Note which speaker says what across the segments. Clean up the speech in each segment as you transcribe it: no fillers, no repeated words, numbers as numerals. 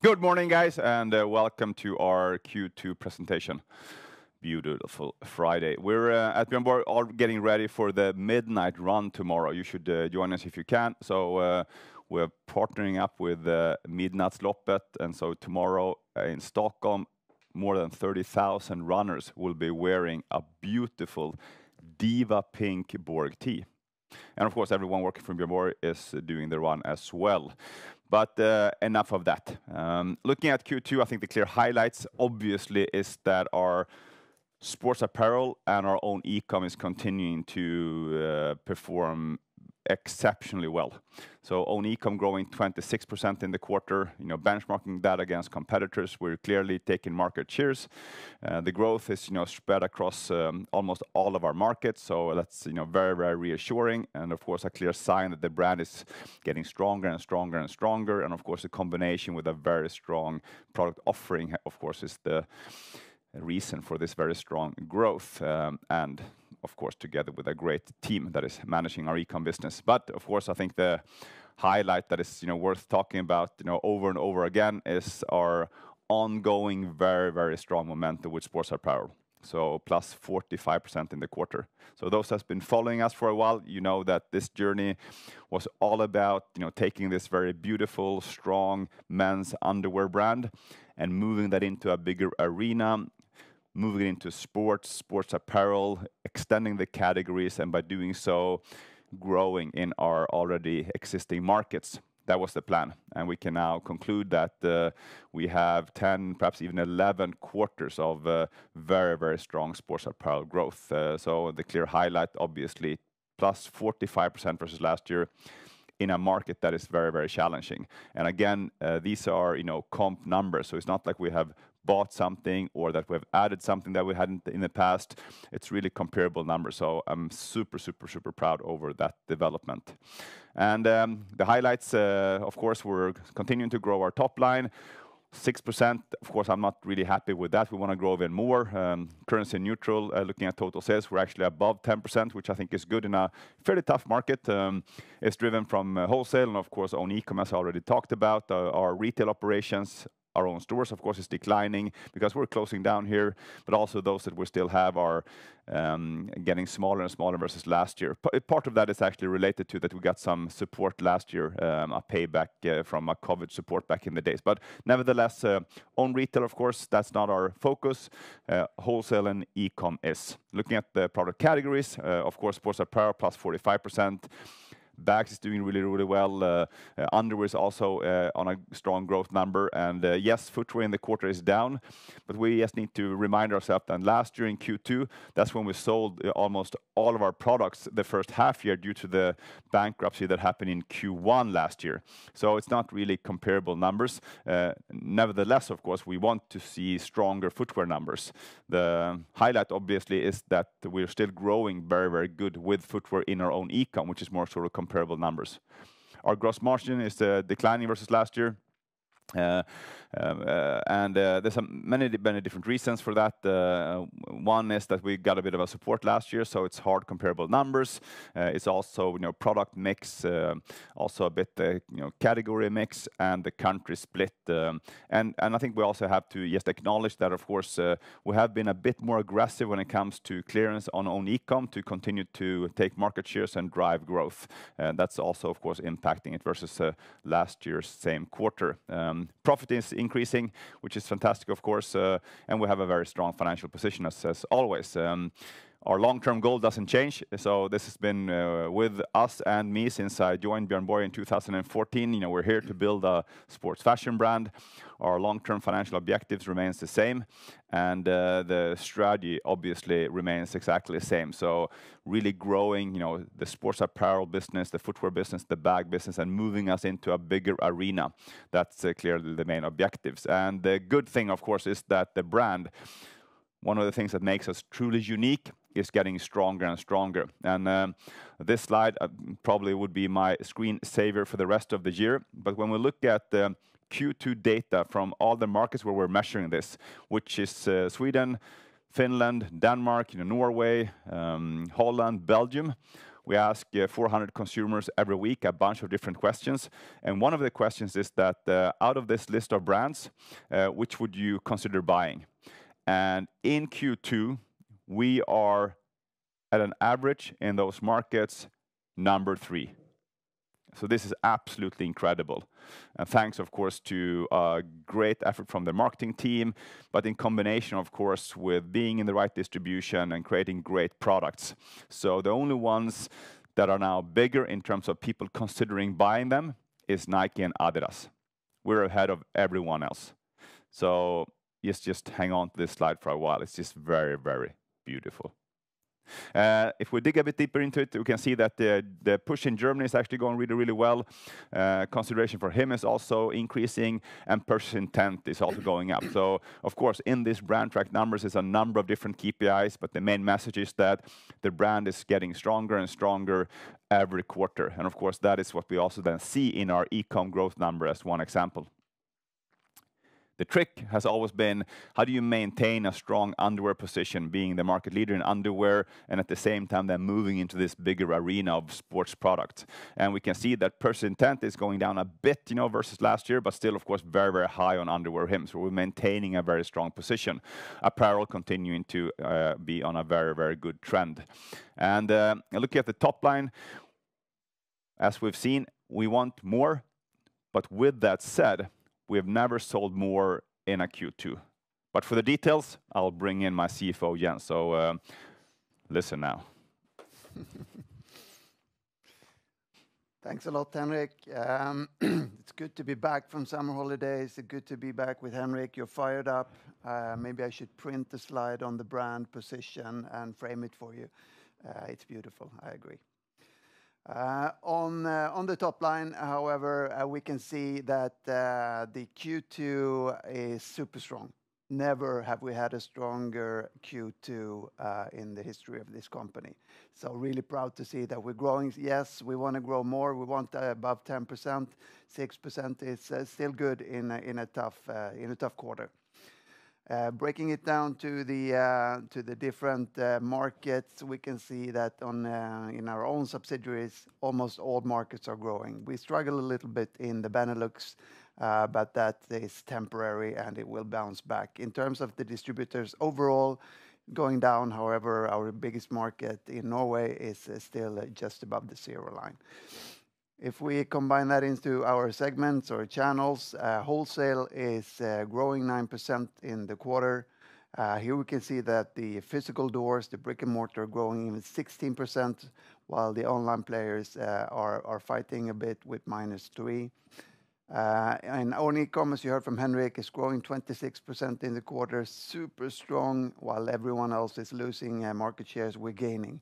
Speaker 1: Good morning, guys, and welcome to our Q2 presentation. Beautiful Friday. We're at Björn Borg all getting ready for the midnight run tomorrow. You should join us if you can. So we're partnering up with Midnattsloppet, and so tomorrow in Stockholm, more than 30,000 runners will be wearing a beautiful Diva Pink Borg tee. And of course, everyone working from Björn Borg is doing the run as well. But enough of that. Looking at Q2, I think the clear highlights, obviously, is that our sports apparel and our own e-com is continuing to perform exceptionally well. So own e-com growing 26% in the quarter, benchmarking that against competitors, we're clearly taking market shares. The growth is, spread across almost all of our markets. So that's, very, very reassuring. And of course, a clear sign that the brand is getting stronger and stronger and stronger. And of course, the combination with a very strong product offering, of course, is the reason for this very strong growth. And of course, together with a great team that is managing our e-com business. But of course, I think the highlight that is worth talking about over and over again is our ongoing very, very strong momentum with sports apparel. So plus 45% in the quarter. So those has been following us for a while, that this journey was all about taking this very beautiful, strong men's underwear brand and moving that into a bigger arena, moving it into sports apparel, extending the categories, and by doing so, growing in our already existing markets. That was the plan. And we can now conclude that we have 10, perhaps even 11 quarters of very, very strong sports apparel growth. So the clear highlight, obviously, plus 45% versus last year in a market that is very, very challenging. And again, these are, comp numbers. So it's not like we have bought something or that we've added something that we hadn't in the past. It's really comparable numbers. So I'm super, super, super proud over that development. And the highlights, of course, we're continuing to grow our top line. 6%, of course, I'm not really happy with that. We want to grow even more. Currency neutral, looking at total sales, we're actually above 10%, which I think is good in a fairly tough market. It's driven from wholesale and, of course, own e-commerce, I already talked about. Our retail operations, our own stores, of course, is declining because we're closing down here, but also those that we still have are getting smaller and smaller versus last year. Part of that is actually related to that we got some support last year, a payback from a COVID support back in the days. But nevertheless, own retail, of course, that's not our focus. Wholesale and e-com is. Looking at the product categories, of course, sports apparel plus 45%. Bags is doing really, really well. Underwear is also on a strong growth number. And yes, footwear in the quarter is down. But we just need to remind ourselves that last year in Q2, that's when we sold almost all of our products the first half year due to the bankruptcy that happened in Q1 last year. So it's not really comparable numbers. Nevertheless, of course, we want to see stronger footwear numbers. The highlight, obviously, is that we're still growing very, very good with footwear in our own e-com, which is more sort of comparable numbers. Our gross margin is declining versus last year. And there's many different reasons for that. One is that we got a bit of a support last year, so it's hard comparable numbers. It's also product mix, also a bit category mix and the country split. And I think we also have to just acknowledge that, of course, we have been a bit more aggressive when it comes to clearance on own e-com to continue to take market shares and drive growth. That's also, of course, impacting it versus last year's same quarter. Profit is increasing, which is fantastic, of course, and we have a very strong financial position as always. Our long-term goal doesn't change, so this has been with us and me since I joined Björn Borg in 2014. We're here to build a sports fashion brand. Our long-term financial objectives remains the same, and the strategy obviously remains exactly the same. So really growing, the sports apparel business, the footwear business, the bag business, and moving us into a bigger arena. That's clearly the main objectives. And the good thing, of course, is that the brand, one of the things that makes us truly unique, is getting stronger and stronger. And this slide probably would be my screen saver for the rest of the year. But when we look at the Q2 data from all the markets where we're measuring this, which is Sweden, Finland, Denmark, Norway, Holland, Belgium, We ask 400 consumers every week a bunch of different questions. And one of the questions is that out of this list of brands, which would you consider buying? And in Q2, we are at an average in those markets, number 3. So this is absolutely incredible. And thanks, of course, to a great effort from the marketing team, but in combination, of course, with being in the right distribution and creating great products. So the only ones that are now bigger in terms of people considering buying them is Nike and Adidas. We're ahead of everyone else. So just hang on to this slide for a while. It's just very, very beautiful. If we dig a bit deeper into it, we can see that the push in Germany is actually going really, really well. Consideration for him is also increasing, and purchase intent is also going up. So, of course, in this brand track numbers is a number of different KPIs, but the main message is that the brand is getting stronger and stronger every quarter. And of course, that is what we also then see in our e-com growth number as one example. The trick has always been, how do you maintain a strong underwear position, being the market leader in underwear, and at the same time then moving into this bigger arena of sports products. And we can see that purchase intent is going down a bit, versus last year, but still, of course, very, very high on underwear him. So we're maintaining a very strong position. Apparel continuing to be on a very, very good trend. And looking at the top line, as we've seen, we want more. But with that said, we have never sold more in a Q2. But for the details, I'll bring in my CFO, Jens. So listen now.
Speaker 2: Thanks a lot, Henrik. It's good to be back from summer holidays. It's good to be back with Henrik. You're fired up. Maybe I should print the slide on the brand position and frame it for you. It's beautiful, I agree. On the top line, however, we can see that the Q2 is super strong. Never have we had a stronger Q2 in the history of this company. So really proud to see that we're growing. Yes, we want to grow more. We want above 10%. 6% is still good in a tough quarter. Breaking it down to the different markets, we can see that in our own subsidiaries, almost all markets are growing. We struggle a little bit in the Benelux, but that is temporary and it will bounce back. In terms of the distributors overall, going down, however, our biggest market in Norway is still just above the 0 line. If we combine that into our segments or channels, wholesale is growing 9% in the quarter. Here we can see that the physical doors, the brick and mortar, are growing even 16%, while the online players are fighting a bit with -3%. And own e-commerce, you heard from Henrik, is growing 26% in the quarter, super strong, while everyone else is losing market shares, we're gaining.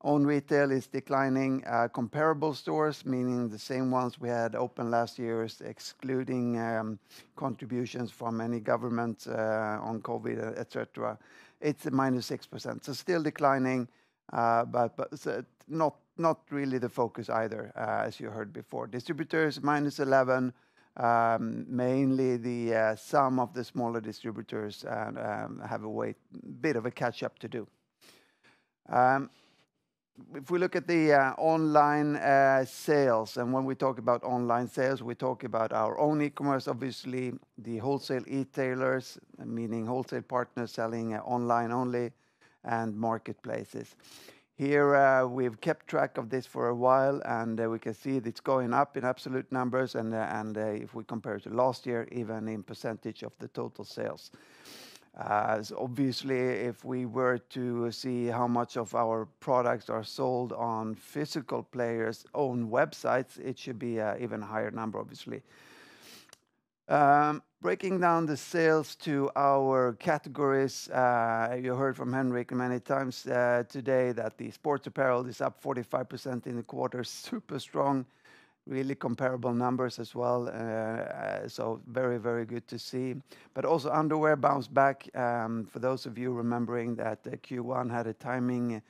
Speaker 2: Own retail is declining. Comparable stores, meaning the same ones we had open last year, excluding contributions from any government on COVID, etc. It's a -6%. So still declining, but not really the focus either, as you heard before. Distributors, -11%. Mainly the some of the smaller distributors have a bit of a catch-up to do. If we look at the online sales, and when we talk about online sales, we talk about our own e-commerce, obviously the wholesale e-tailers, meaning wholesale partners selling online only, and marketplaces. Here we've kept track of this for a while, and we can see it's going up in absolute numbers, and if we compare it to last year, even in percentage of the total sales. So obviously, if we were to see how much of our products are sold on physical players' own websites, it should be an even higher number, obviously. Breaking down the sales to our categories, you heard from Henrik many times today that the sports apparel is up 45% in the quarter, super strong. Really comparable numbers as well, so very, very good to see. But also underwear bounced back. For those of you remembering that Q1 had a timing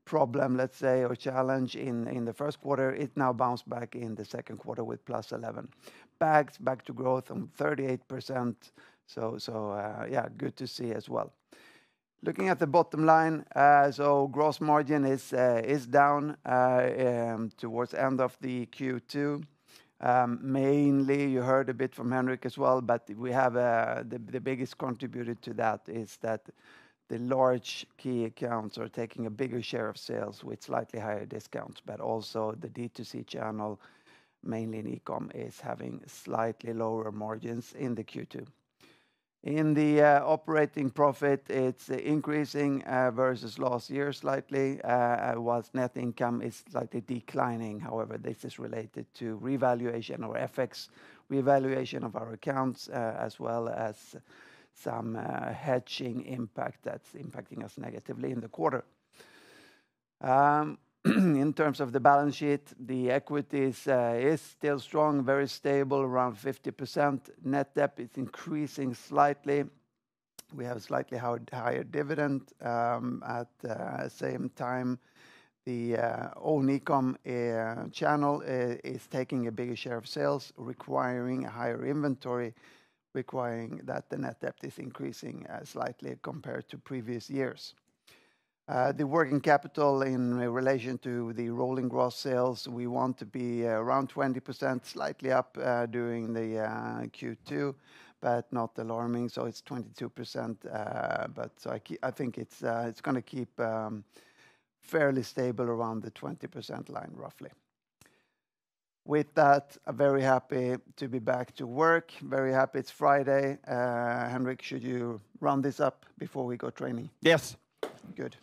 Speaker 2: problem, let's say, or challenge in the first quarter, it now bounced back in the second quarter with +11%. Bags back to growth on 38%, so yeah, good to see as well. Looking at the bottom line, so gross margin is down towards the end of the Q2. Mainly, you heard a bit from Henrik as well, but we have the biggest contributor to that is that the large key accounts are taking a bigger share of sales with slightly higher discounts, but also the D2C channel, mainly in e-com, is having slightly lower margins in the Q2. In the operating profit, it's increasing versus last year slightly, whilst net income is slightly declining. However, this is related to revaluation or FX revaluation of our accounts, as well as some hedging impact that's impacting us negatively in the quarter. In terms of the balance sheet, the equity is still strong, very stable, around 50%. Net debt is increasing slightly. We have a slightly higher dividend. At the same time, the own e-com channel is taking a bigger share of sales, requiring a higher inventory, requiring that the net debt is increasing slightly compared to previous years. The working capital in relation to the rolling gross sales, we want to be around 20%, slightly up during the Q2, but not alarming. So it's 22%. But so I think it's going to keep fairly stable around the 20% line, roughly. With that, I'm very happy to be back to work. Very happy it's Friday. Henrik, should you run this up before we go training?
Speaker 1: Yes.
Speaker 2: Good.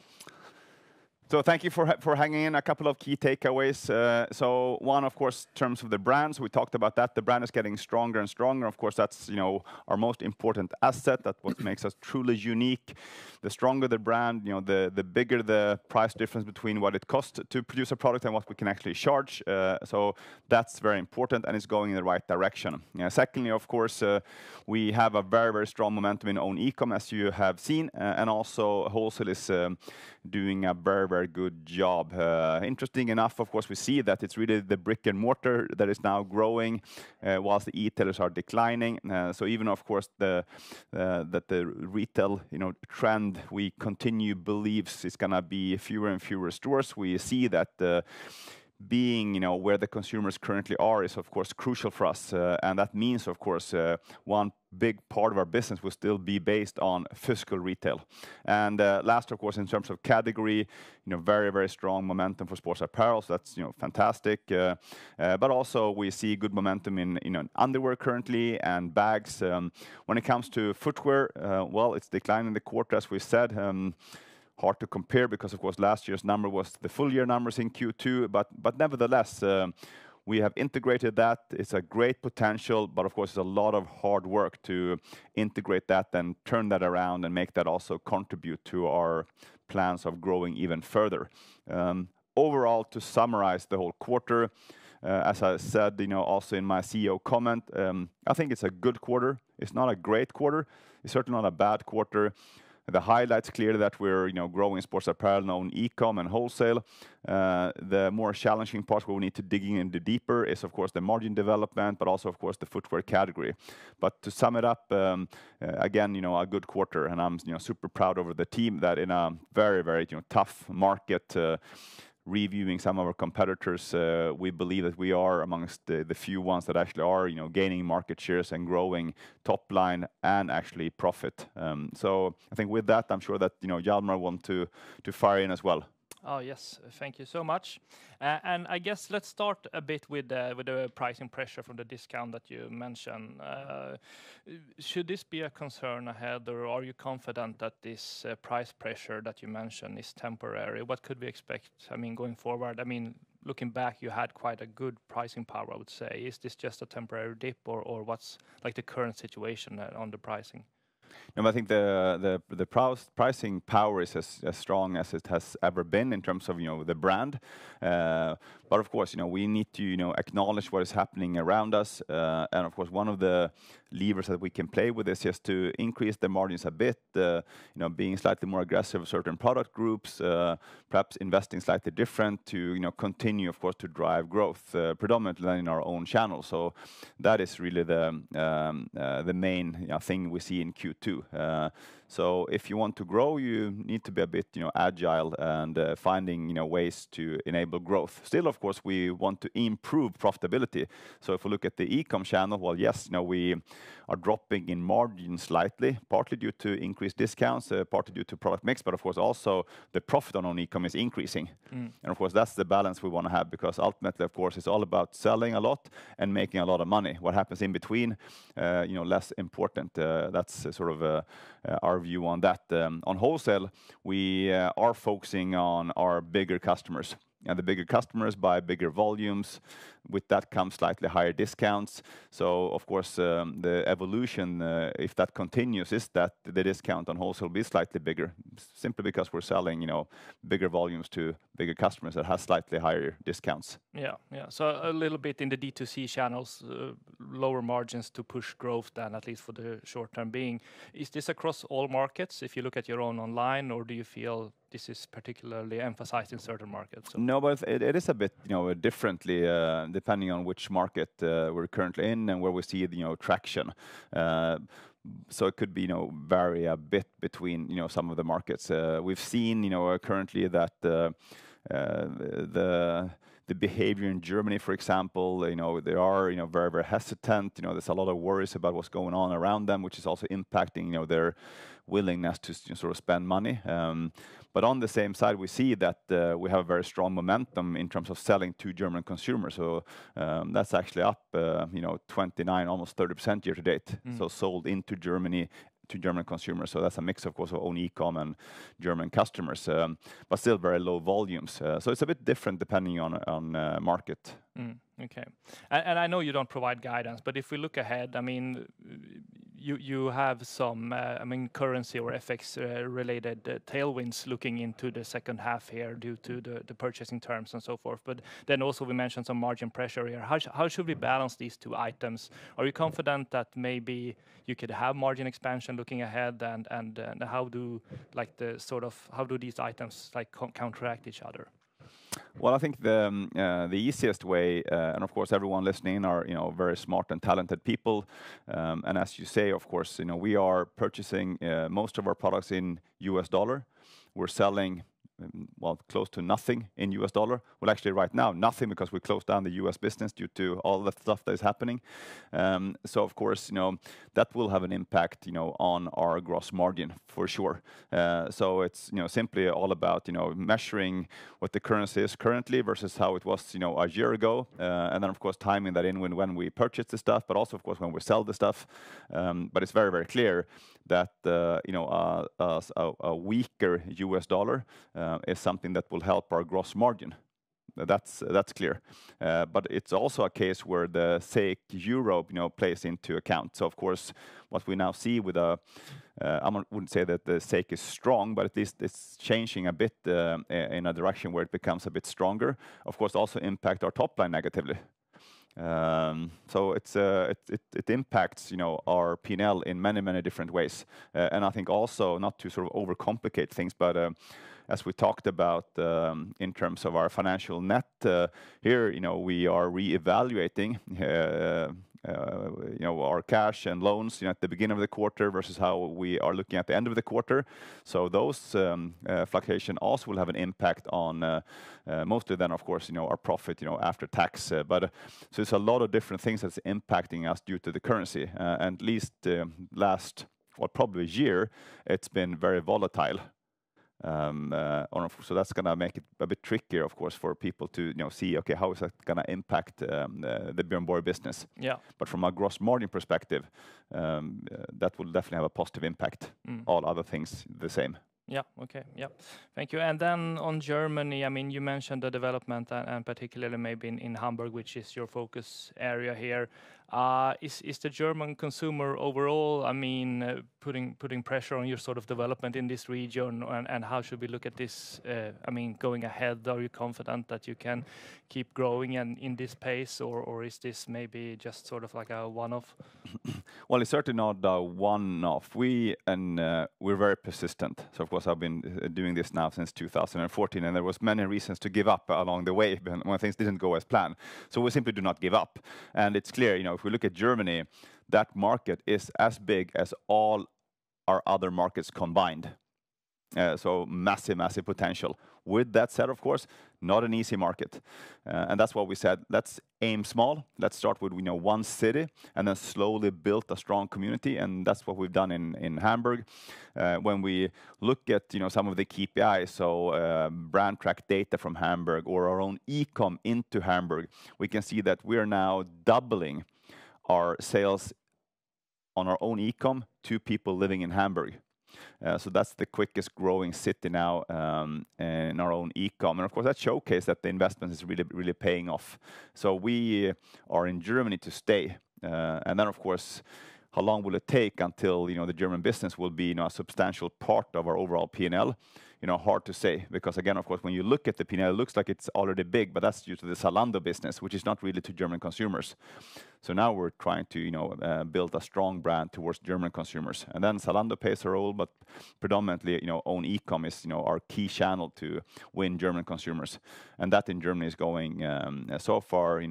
Speaker 1: So thank you for hanging in. A couple of key takeaways. So one, of course, in terms of the brands, we talked about that. The brand is getting stronger and stronger. Of course, that's our most important asset. That's what makes us truly unique. The stronger the brand, the bigger the price difference between what it costs to produce a product and what we can actually charge. So that's very important, and it's going in the right direction. Secondly, of course, we have a very, very strong momentum in own e-com, as you have seen, and also wholesale is doing a very, very good job. Interesting enough, of course, we see that it's really the brick and mortar that is now growing, whilst the e-tailers are declining. So even, of course, that the retail trend we continue believes is going to be fewer and fewer stores. We see that being where the consumers currently are is of course crucial for us, and that means of course one big part of our business will still be based on physical retail. And last, of course, in terms of category, very, very strong momentum for sports apparel. So that's fantastic. But also we see good momentum in underwear currently and bags. When it comes to footwear, well, it's declining in the quarter, as we said. Hard to compare because, of course, last year's number was the full year numbers in Q2. But nevertheless, we have integrated that. It's a great potential, but of course, it's a lot of hard work to integrate that and turn that around and make that also contribute to our plans of growing even further. Overall, to summarize the whole quarter, as I said, also in my CEO comment, I think it's a good quarter. It's not a great quarter. It's certainly not a bad quarter. The highlights clearly that we're growing sports apparel, own e-com and wholesale. The more challenging part where we need to dig into deeper is of course the margin development, but also of course the footwear category. But to sum it up, again, a good quarter, and I'm super proud over the team that in a very, very tough market. Reviewing some of our competitors, we believe that we are amongst the few ones that actually are, gaining market shares and growing top line and actually profit. So I think with that, I'm sure that Hjalmar want to fire in as well.
Speaker 3: Oh yes, thank you so much. And I guess let's start a bit with the pricing pressure from the discount that you mentioned. Should this be a concern ahead, or are you confident that this price pressure that you mentioned is temporary? What could we expect? I mean, going forward. I mean, looking back, you had quite a good pricing power, I would say. Is this just a temporary dip, or what's like the current situation on the pricing?
Speaker 1: No, I think the pricing power is as strong as it has ever been in terms of the brand. But of course, we need to acknowledge what is happening around us, and of course, one of the levers that we can play with is just to increase the margins a bit. Being slightly more aggressive with certain product groups, perhaps investing slightly different to continue, of course, to drive growth predominantly in our own channel. So that is really the main thing we see in Q2. Q2. So if you want to grow, you need to be a bit, agile and finding, ways to enable growth. Still, of course, we want to improve profitability. So if we look at the e-com channel, well, yes, we are dropping in margin slightly, partly due to increased discounts, partly due to product mix, but of course also the profit on e-com is increasing. And of course, that's the balance we want to have, because ultimately, of course, it's all about selling a lot and making a lot of money. What happens in between, less important. That's sort of our view on that. On wholesale, we are focusing on our bigger customers. And the bigger customers buy bigger volumes. With that comes slightly higher discounts. So, of course, the evolution, if that continues, is that the discount on wholesale will be slightly bigger, simply because we're selling, bigger volumes to bigger customers that have slightly higher discounts.
Speaker 3: Yeah. So a little bit in the D2C channels, lower margins to push growth than, at least for the short term being. Is this across all markets, if you look at your own online, or do you feel this is particularly emphasized in certain markets?
Speaker 1: No, but it is a bit, differently depending on which market we're currently in and where we see, traction. So it could be, vary a bit between, some of the markets. We've seen, currently that the behavior in Germany, for example, they are, very, very hesitant. There's a lot of worries about what's going on around them, which is also impacting, their willingness to sort of spend money. But on the same side, we see that we have a very strong momentum in terms of selling to German consumers. So that's actually up, 29, almost 30% year to date. So sold into Germany to German consumers. So that's a mix, of course, of own e-com and German customers, but still very low volumes. So it's a bit different depending on market.
Speaker 3: Okay. And I know you don't provide guidance, but if we look ahead, I mean, you have some, currency or FX related tailwinds looking into the second half here due to the purchasing terms and so forth. But then also we mentioned some margin pressure here. How should we balance these two items? Are you confident that maybe you could have margin expansion looking ahead, and how do these items counteract each other?
Speaker 1: Well, I think the easiest way, and of course everyone listening are very smart and talented people, and as you say, of course, we are purchasing most of our products in US dollar. We're selling close to nothing in US dollar. Well, actually right now, nothing, because we closed down the US business due to all the stuff that is happening. So of course, that will have an impact, on our gross margin for sure. So it's, simply all about, measuring what the currency is currently versus how it was, a year ago. And then of course, timing that in when we purchase the stuff, but also of course, when we sell the stuff. But it's very, very clear that, a weaker US dollar is something that will help our gross margin. That's clear. But it's also a case where the SEK euro, plays into account. So of course, what we now see with I wouldn't say that the SEK is strong, but at least it's changing a bit in a direction where it becomes a bit stronger. Of course, also impact our top line negatively. So it impacts, our P&L in many, many different ways. And I think also, not to sort of overcomplicate things, but as we talked about in terms of our financial net, here, we are reevaluating, our cash and loans, at the beginning of the quarter versus how we are looking at the end of the quarter. So those fluctuation also will have an impact on mostly then, of course, our profit, after tax. But so it's a lot of different things that's impacting us due to the currency. And at least last, probably a year, it's been very volatile. So that's going to make it a bit trickier, of course, for people to see, okay, how is that going to impact the Björn Borg business?
Speaker 3: Yeah.
Speaker 1: But from a gross margin perspective, that will definitely have a positive impact. All other things the same.
Speaker 3: Yeah. Okay. Yeah. Thank you. And then on Germany, you mentioned the development and particularly maybe in Hamburg, which is your focus area here. Is the German consumer overall, putting pressure on your sort of development in this region, and how should we look at this? Going ahead, are you confident that you can keep growing and in this pace, or is this maybe just sort of like a one-off?
Speaker 1: Well, it's certainly not a one-off. We're very persistent. So of course, I've been doing this now since 2014, and there was many reasons to give up along the way when things didn't go as planned. So we simply do not give up. And it's clear, if we look at Germany, that market is as big as all our other markets combined. So massive potential. With that said, of course, not an easy market. And that's what we said, let's aim small. Let's start with one city and then slowly build a strong community. And that's what we've done in Hamburg. When we look at some of the KPIs, so brand track data from Hamburg or our own e-com into Hamburg, we can see that we're now doubling our sales on our own e-com to people living in Hamburg. So that's the quickest growing city now in our own e-com. And of course, that showcased that the investment is really paying off. So we are in Germany to stay. And then, of course, how long will it take until the German business will be a substantial part of our overall P&L? Hard to say, because again, of course, when you look at the P&L, it looks like it's already big, but that's due to the Zalando business, which is not really to German consumers. So now we're trying to build a strong brand towards German consumers, and then Zalando plays a role, but predominantly own e-com is our key channel to win German consumers, and that in Germany is going so far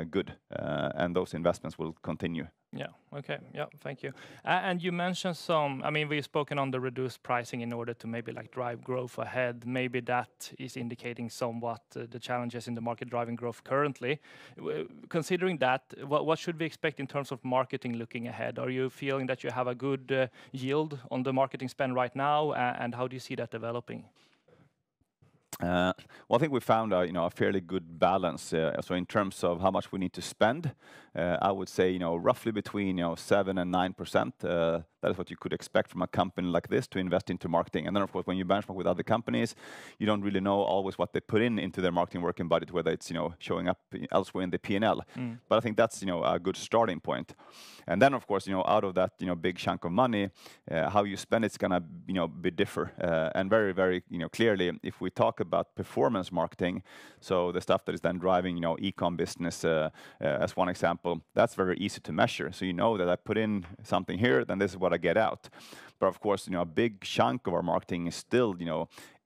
Speaker 1: good, and those investments will continue.
Speaker 3: Yeah. Okay. Yeah. Thank you. And you mentioned some. I mean, we've spoken on the reduced pricing in order to maybe drive growth ahead. Maybe that is indicating somewhat the challenges in the market driving growth currently. Considering that, what should we expect in terms of marketing looking ahead? Are you feeling that you have a good yield on the marketing spend right now, and how do you see that developing?
Speaker 1: Well, I think we found a fairly good balance. So in terms of how much we need to spend, I would say roughly between 7 and 9%. That is what you could expect from a company like this to invest into marketing. And then, of course, when you benchmark with other companies, you don't really know always what they put into their marketing working budget, whether it's showing up elsewhere in the P&L. But I think that's a good starting point. And then, of course, out of that big chunk of money, how you spend it's gonna be differ. And very clearly, if we talk about performance marketing, so the stuff that is then driving e-com business as one example, that's very easy to measure. So that I put in something here, then this is what I get out. But of course, a big chunk of our marketing is still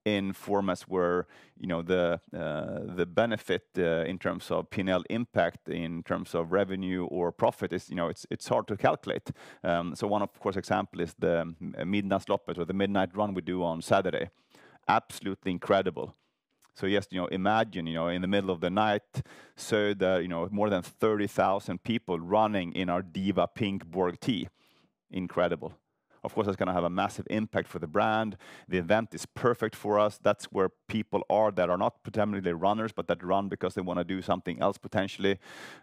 Speaker 1: in formats where the benefit in terms of P&L impact, in terms of revenue or profit is it's hard to calculate. So one of course example is the Midnattsloppet, or the midnight run we do on Saturday. Absolutely incredible. So yes, imagine in the middle of the night, so the more than 30,000 people running in our Diva Pink Borg tee. Incredible. Of course, that's going to have a massive impact for the brand. The event is perfect for us. That's where people are that are not predominantly runners, but that run because they want to do something else potentially.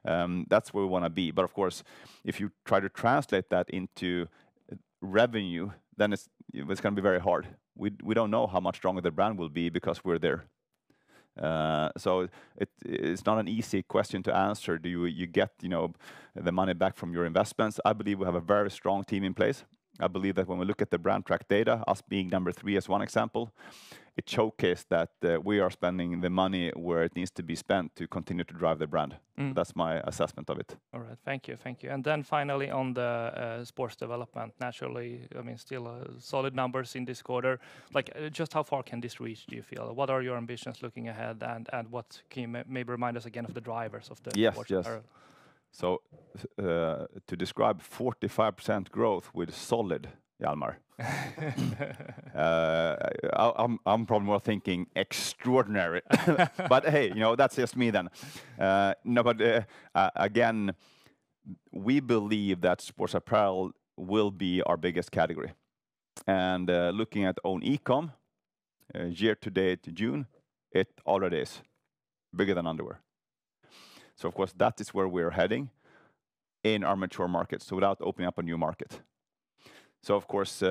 Speaker 1: That's where we want to be. But of course, if you try to translate that into revenue, then it's going to be very hard. We don't know how much stronger the brand will be because we're there. So it's not an easy question to answer. Do you get the money back from your investments? I believe we have a very strong team in place. I believe that when we look at the brand track data, us being number 3 as one example, it showcased that we are spending the money where it needs to be spent to continue to drive the brand. So that's my assessment of it.
Speaker 3: All right, thank you. And then finally on the sports development, naturally, I mean, still solid numbers in this quarter. Just how far can this reach, do you feel? What are your ambitions looking ahead, and what can you maybe remind us again of the drivers of the sports apparel?
Speaker 1: So to describe 45% growth with solid, Hjalmar. I'm probably more thinking extraordinary. But hey, that's just me then. Again, we believe that sports apparel will be our biggest category. And looking at own e-com, year to date June, it already is bigger than underwear. So of course, that is where we're heading in our mature markets, so without opening up a new market. So of course,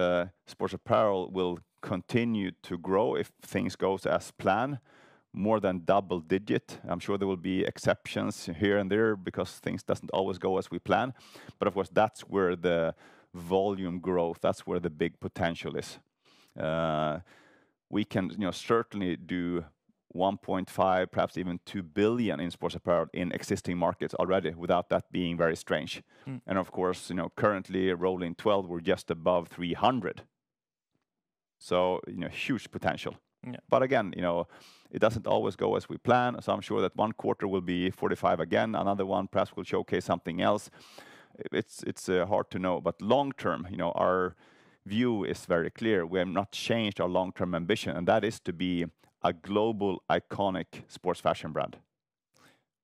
Speaker 1: sports apparel will continue to grow if things go as planned, more than double digit. I'm sure there will be exceptions here and there because things doesn't always go as we plan. But of course, that's where the volume growth, that's where the big potential is. We can certainly do 1.5, perhaps even 2 billion in sports apparel in existing markets already, without that being very strange. And of course, currently rolling 12, we're just above 300. So, huge potential. Yeah. But again, it doesn't always go as we plan. So I'm sure that one quarter will be 45 again, another one perhaps will showcase something else. It's hard to know. But long term, our view is very clear. We have not changed our long-term ambition, and that is to be a global iconic sports fashion brand.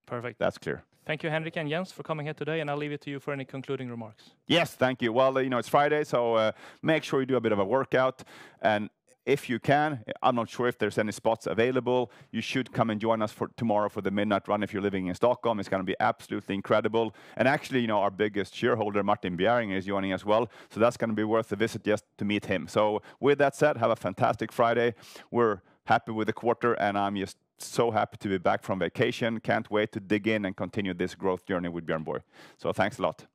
Speaker 3: Perfect.
Speaker 1: That's clear.
Speaker 3: Thank you, Henrik and Jens, for coming here today, and I'll leave it to you for any concluding remarks.
Speaker 1: Yes, thank you. Well, it's Friday, so make sure you do a bit of a workout. And if you can, I'm not sure if there's any spots available, you should come and join us for tomorrow for the midnight run if you're living in Stockholm. It's going to be absolutely incredible. And actually, our biggest shareholder, Martin Björn, is joining as well. So that's going to be worth a visit just to meet him. So with that said, have a fantastic Friday. We're happy with the quarter, and I'm just so happy to be back from vacation. Can't wait to dig in and continue this growth journey with Björn Borg. So thanks a lot.